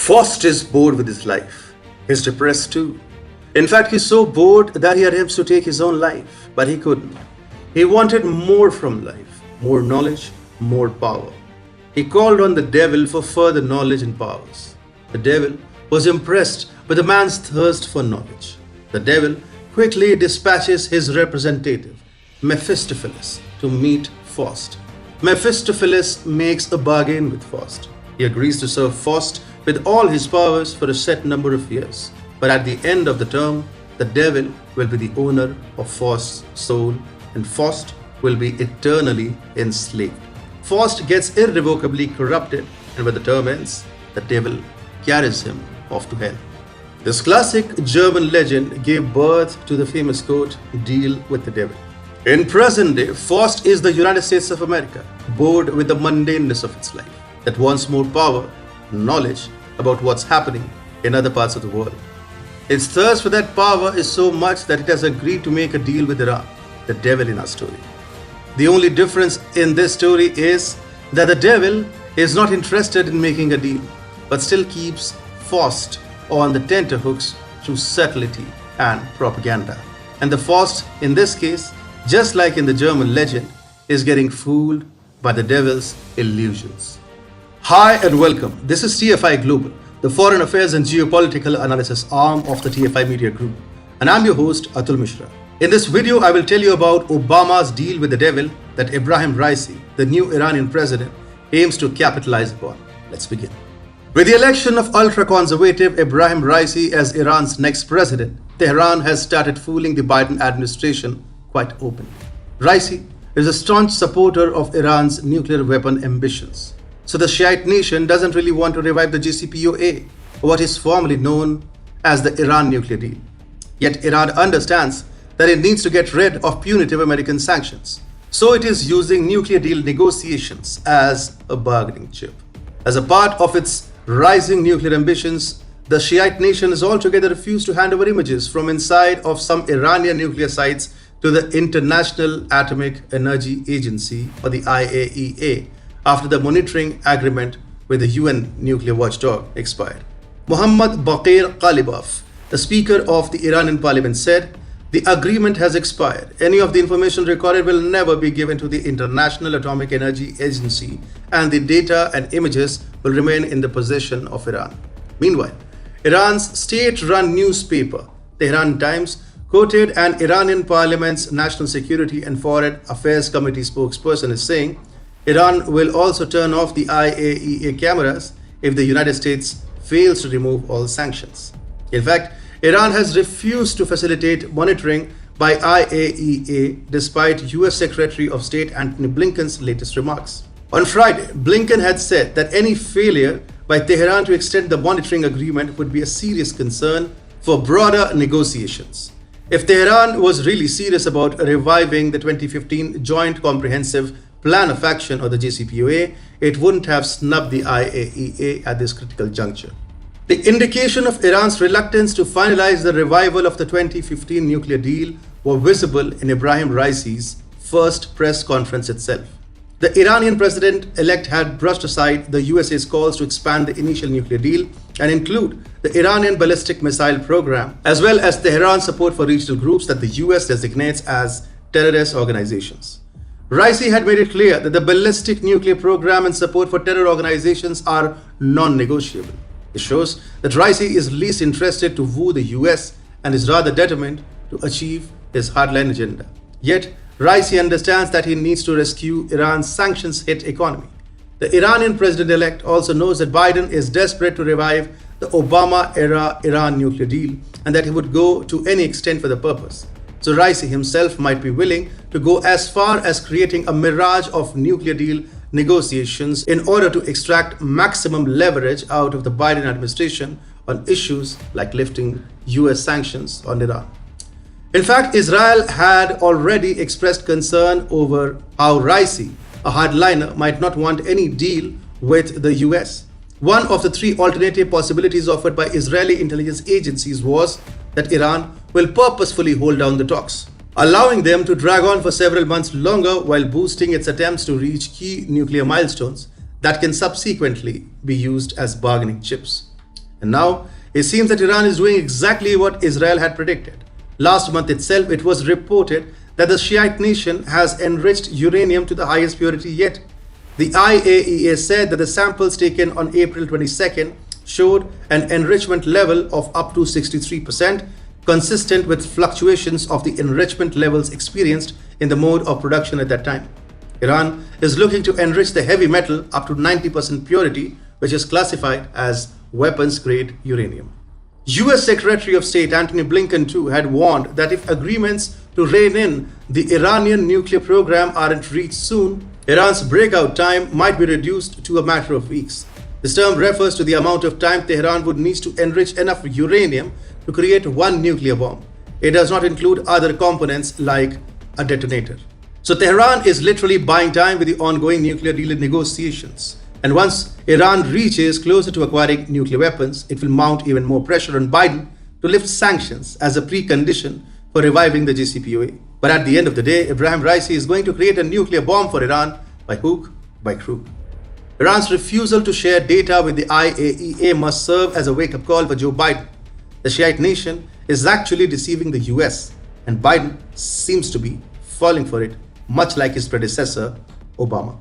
Faust is bored with his life. He's depressed too. In fact, he's so bored that he attempts to take his own life, but he couldn't. He wanted more from life, more knowledge, more power. He called on the devil for further knowledge and powers. The devil was impressed with the man's thirst for knowledge. The devil quickly dispatches his representative, Mephistopheles, to meet Faust. Mephistopheles makes a bargain with Faust. He agrees to serve Faust with all his powers for a set number of years. But at the end of the term, the devil will be the owner of Faust's soul, and Faust will be eternally enslaved. Faust gets irrevocably corrupted, and when the term ends, the devil carries him off to hell. This classic German legend gave birth to the famous quote, "Deal with the devil." In present day, Faust is the United States of America, bored with the mundaneness of its life, that wants more power, knowledge about what's happening in other parts of the world. Its thirst for that power is so much that it has agreed to make a deal with Iran, the devil in our story. The only difference in this story is that the devil is not interested in making a deal, but still keeps Faust on the tenterhooks through subtlety and propaganda. And the Faust, in this case, just like in the German legend, is getting fooled by the devil's illusions. Hi and welcome. This is TFI Global, the foreign affairs and geopolitical analysis arm of the TFI Media Group. And I'm your host, Atul Mishra. In this video, I will tell you about Obama's deal with the devil that Ebrahim Raisi, the new Iranian president, aims to capitalize upon. Let's begin. With the election of ultra-conservative Ebrahim Raisi as Iran's next president, Tehran has started fooling the Biden administration quite openly. Raisi is a staunch supporter of Iran's nuclear weapon ambitions. So the Shiite nation doesn't really want to revive the JCPOA, or what is formerly known as the Iran nuclear deal. Yet Iran understands that it needs to get rid of punitive American sanctions. So it is using nuclear deal negotiations as a bargaining chip. As a part of its rising nuclear ambitions, the Shiite nation has altogether refused to hand over images from inside of some Iranian nuclear sites to the International Atomic Energy Agency, or the IAEA, after the monitoring agreement with the UN nuclear watchdog expired. Muhammad Baqir Qalibaf, the Speaker of the Iranian Parliament, said, "The agreement has expired. Any of the information recorded will never be given to the International Atomic Energy Agency, and the data and images will remain in the possession of Iran." Meanwhile, Iran's state-run newspaper, Tehran Times, quoted an Iranian Parliament's National Security and Foreign Affairs Committee spokesperson as saying, Iran will also turn off the IAEA cameras if the United States fails to remove all sanctions. In fact, Iran has refused to facilitate monitoring by IAEA despite US Secretary of State Antony Blinken's latest remarks. On Friday, Blinken had said that any failure by Tehran to extend the monitoring agreement would be a serious concern for broader negotiations. If Tehran was really serious about reviving the 2015 Joint Comprehensive Plan of Action, or the JCPOA, it wouldn't have snubbed the IAEA at this critical juncture. The indication of Iran's reluctance to finalize the revival of the 2015 nuclear deal were visible in Ebrahim Raisi's first press conference itself. The Iranian president-elect had brushed aside the USA's calls to expand the initial nuclear deal and include the Iranian ballistic missile program, as well as Tehran's support for regional groups that the US designates as terrorist organizations. Raisi had made it clear that the ballistic nuclear program and support for terror organizations are non-negotiable. It shows that Raisi is least interested to woo the US and is rather determined to achieve his hardline agenda. Yet, Raisi understands that he needs to rescue Iran's sanctions-hit economy. The Iranian president-elect also knows that Biden is desperate to revive the Obama-era Iran nuclear deal and that he would go to any extent for the purpose. So Raisi himself might be willing to go as far as creating a mirage of nuclear deal negotiations in order to extract maximum leverage out of the Biden administration on issues like lifting US sanctions on Iran. In fact, Israel had already expressed concern over how Raisi, a hardliner, might not want any deal with the US. One of the three alternative possibilities offered by Israeli intelligence agencies was that Iran will purposefully hold down the talks, allowing them to drag on for several months longer while boosting its attempts to reach key nuclear milestones that can subsequently be used as bargaining chips. And now it seems that Iran is doing exactly what Israel had predicted. Last month itself, it was reported that the Shiite nation has enriched uranium to the highest purity yet. The IAEA said that the samples taken on April 22nd showed an enrichment level of up to 63%, consistent with fluctuations of the enrichment levels experienced in the mode of production at that time. Iran is looking to enrich the heavy metal up to 90% purity, which is classified as weapons-grade uranium. US Secretary of State Antony Blinken too had warned that if agreements to rein in the Iranian nuclear program aren't reached soon, Iran's breakout time might be reduced to a matter of weeks. This term refers to the amount of time Tehran would need to enrich enough uranium to create one nuclear bomb. It does not include other components like a detonator. So Tehran is literally buying time with the ongoing nuclear deal negotiations. And once Iran reaches closer to acquiring nuclear weapons, it will mount even more pressure on Biden to lift sanctions as a precondition for reviving the JCPOA. But at the end of the day, Ibrahim Raisi is going to create a nuclear bomb for Iran by hook, by crook. Iran's refusal to share data with the IAEA must serve as a wake-up call for Joe Biden. The Shiite nation is actually deceiving the US, and Biden seems to be falling for it, much like his predecessor, Obama.